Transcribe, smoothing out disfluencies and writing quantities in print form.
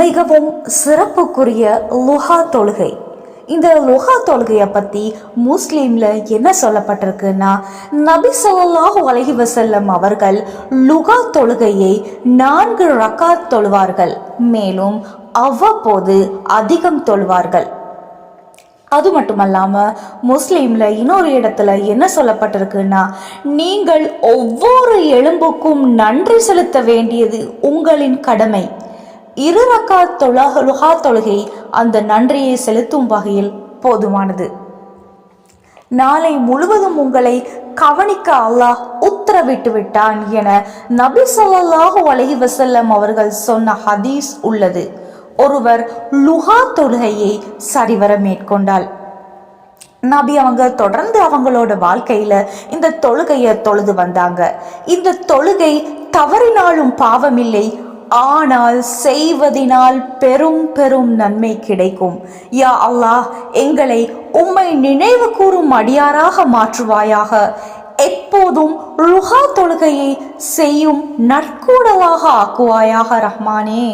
மிகவும் சிறப்புக்குரிய லுஹா தொழுகை. இந்த லுஹா தொழுகையை பற்றி முஸ்லீமில் என்ன சொல்லப்பட்டிருக்குன்னா, நபி ஸல்லல்லாஹு அலைஹி வஸல்லம் அவர்கள் லுஹா தொழுகையை 4 ரக்காத் தொழுவார்கள். மேலும் அவ்வப்போது அதிகம் தொழுவார்கள். அது மட்டுமல்லாமல் முஸ்லீமில் இன்னொரு இடத்துல என்ன சொல்லப்பட்டிருக்குன்னா, நீங்கள் ஒவ்வொரு எலும்புக்கும் நன்றி செலுத்த வேண்டியது உங்களின் கடமை. 2 ரக்காத் லுஹா தொழுகை அந்த நன்றியை செலுத்தும் வகையில் போதுமானது. நாளை முழுவதும் உங்களை கவனிக்க அல்லாஹ் உத்தரவிட்டு விட்டான் என நபி ஸல்லல்லாஹு அலைஹி வஸல்லம் அவர்கள் சொன்ன ஹதீஸ் உள்ளது. ஒருவர் லுஹா தொழுகையை சரிவர மேற்கொண்டால் நபி அவங்க தொடர்ந்து அவங்களோட வாழ்க்கையில இந்த தொழுகையை தொழுது வந்தாங்க. இந்த தொழுகை தவறினாலும் பாவமில்லை, ஆனால் செய்வதினால் பெரும் பெரும் நன்மை கிடைக்கும். யா அல்லாஹ், எங்களை உம்மை நினைவு கூறும் அடியாராக மாற்றுவாயாக. எப்போதும் லுஹா தொழுகையை செய்யும் நற்கூடலாக ஆக்குவாயாக ரஹ்மானே.